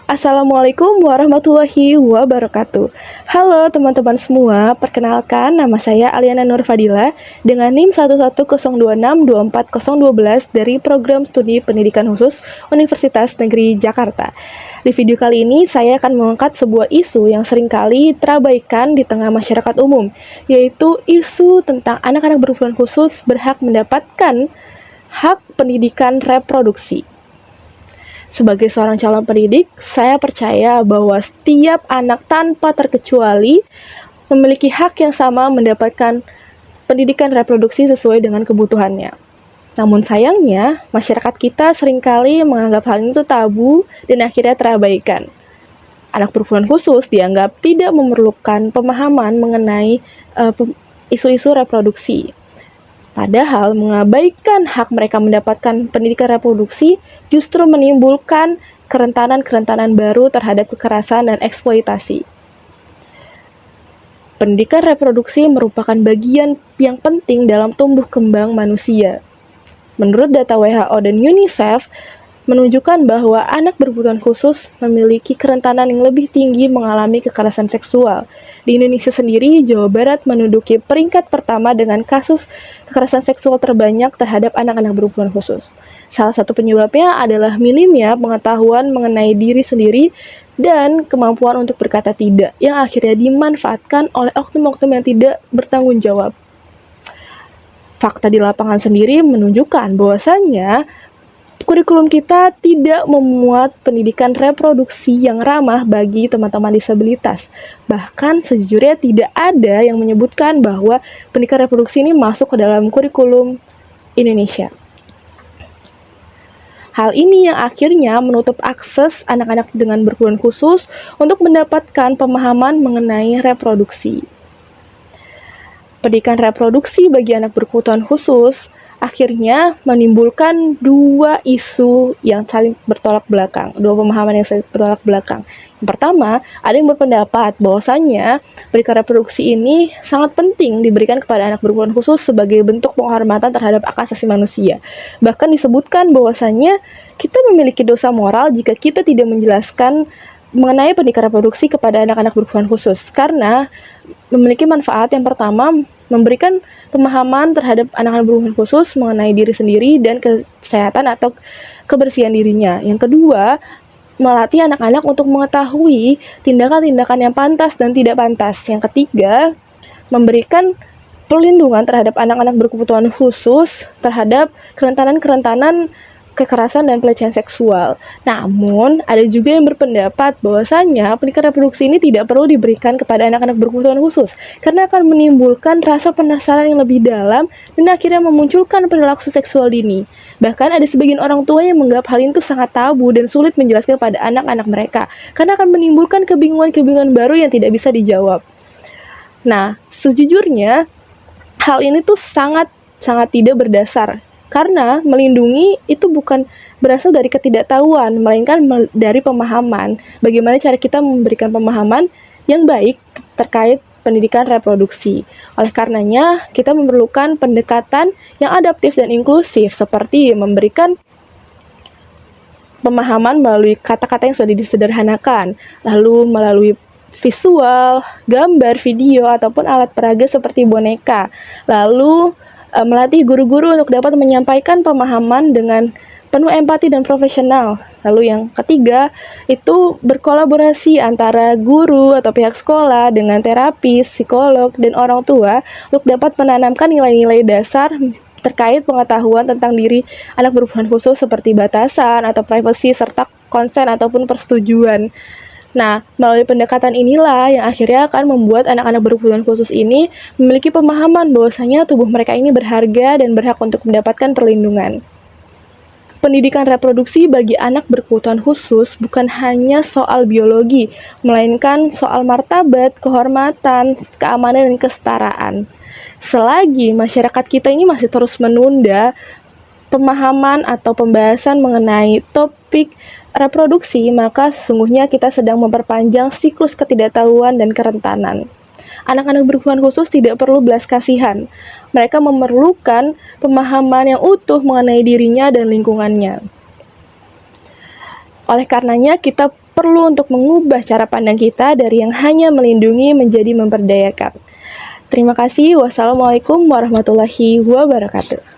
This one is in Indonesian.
Assalamualaikum warahmatullahi wabarakatuh. Halo teman-teman semua, perkenalkan nama saya Aliana Nur Fadila dengan NIM 11026240012 dari Program Studi Pendidikan Khusus Universitas Negeri Jakarta. Di video kali ini saya akan mengangkat sebuah isu yang seringkali terabaikan di tengah masyarakat umum, yaitu isu tentang anak-anak berkebutuhan khusus berhak mendapatkan hak pendidikan reproduksi. Sebagai seorang calon pendidik, saya percaya bahwa setiap anak tanpa terkecuali memiliki hak yang sama mendapatkan pendidikan reproduksi sesuai dengan kebutuhannya. Namun sayangnya, masyarakat kita seringkali menganggap hal itu tabu dan akhirnya terabaikan. Anak berkebutuhan khusus dianggap tidak memerlukan pemahaman mengenai isu-isu reproduksi. Padahal mengabaikan hak mereka mendapatkan pendidikan reproduksi justru menimbulkan kerentanan-kerentanan baru terhadap kekerasan dan eksploitasi. Pendidikan reproduksi merupakan bagian yang penting dalam tumbuh kembang manusia. Menurut data WHO dan UNICEF, menunjukkan bahwa anak berkebutuhan khusus memiliki kerentanan yang lebih tinggi mengalami kekerasan seksual. Di Indonesia sendiri, Jawa Barat menduduki peringkat pertama dengan kasus kekerasan seksual terbanyak terhadap anak-anak berkebutuhan khusus. Salah satu penyebabnya adalah minimnya pengetahuan mengenai diri sendiri dan kemampuan untuk berkata tidak, yang akhirnya dimanfaatkan oleh oknum-oknum yang tidak bertanggung jawab. Fakta di lapangan sendiri menunjukkan bahwasannya kurikulum kita tidak memuat pendidikan reproduksi yang ramah bagi teman-teman disabilitas. Bahkan sejujurnya tidak ada yang menyebutkan bahwa pendidikan reproduksi ini masuk ke dalam kurikulum Indonesia. Hal ini yang akhirnya menutup akses anak-anak dengan berkebutuhan khusus untuk mendapatkan pemahaman mengenai reproduksi. Pendidikan reproduksi bagi anak berkebutuhan khusus akhirnya menimbulkan dua isu yang saling bertolak belakang, dua pemahaman yang saling bertolak belakang. Yang pertama, ada yang berpendapat bahwasannya pendidikan reproduksi ini sangat penting diberikan kepada anak berkebutuhan khusus sebagai bentuk penghormatan terhadap hak asasi manusia. Bahkan disebutkan bahwasannya kita memiliki dosa moral jika kita tidak menjelaskan mengenai pendidikan reproduksi kepada anak-anak berkebutuhan khusus, karena memiliki manfaat. Yang pertama, memberikan pemahaman terhadap anak-anak berkebutuhan khusus mengenai diri sendiri dan kesehatan atau kebersihan dirinya. Yang kedua, melatih anak-anak untuk mengetahui tindakan-tindakan yang pantas dan tidak pantas. Yang ketiga, memberikan perlindungan terhadap anak-anak berkebutuhan khusus terhadap kerentanan-kerentanan kekerasan dan pelecehan seksual. Namun, ada juga yang berpendapat bahwasanya pendidikan reproduksi ini tidak perlu diberikan kepada anak-anak berkebutuhan khusus karena akan menimbulkan rasa penasaran yang lebih dalam dan akhirnya memunculkan perilaku seksual dini. Bahkan ada sebagian orang tua yang menganggap hal itu sangat tabu dan sulit menjelaskan pada anak-anak mereka karena akan menimbulkan kebingungan-kebingungan baru yang tidak bisa dijawab. Nah, sejujurnya hal ini tuh sangat tidak berdasar. Karena melindungi itu bukan berasal dari ketidaktahuan, melainkan dari pemahaman. Bagaimana cara kita memberikan pemahaman yang baik terkait pendidikan reproduksi. Oleh karenanya, kita memerlukan pendekatan yang adaptif dan inklusif, seperti memberikan pemahaman melalui kata-kata yang sudah disederhanakan, lalu melalui visual, gambar, video, ataupun alat peraga seperti boneka. Lalu melatih guru-guru untuk dapat menyampaikan pemahaman dengan penuh empati dan profesional. Lalu yang ketiga, itu berkolaborasi antara guru atau pihak sekolah dengan terapis, psikolog, dan orang tua untuk dapat menanamkan nilai-nilai dasar terkait pengetahuan tentang diri anak berkebutuhan khusus seperti batasan atau privasi serta konsen ataupun persetujuan. Nah, melalui pendekatan inilah yang akhirnya akan membuat anak-anak berkebutuhan khusus ini memiliki pemahaman bahwasanya tubuh mereka ini berharga dan berhak untuk mendapatkan perlindungan. Pendidikan reproduksi bagi anak berkebutuhan khusus bukan hanya soal biologi, melainkan soal martabat, kehormatan, keamanan, dan kesetaraan. Selagi masyarakat kita ini masih terus menunda pemahaman atau pembahasan mengenai topik reproduksi, maka sesungguhnya kita sedang memperpanjang siklus ketidaktahuan dan kerentanan. Anak-anak berkebutuhan khusus tidak perlu belas kasihan. Mereka memerlukan pemahaman yang utuh mengenai dirinya dan lingkungannya. Oleh karenanya, kita perlu untuk mengubah cara pandang kita dari yang hanya melindungi menjadi memperdayakan. Terima kasih. Wassalamualaikum warahmatullahi wabarakatuh.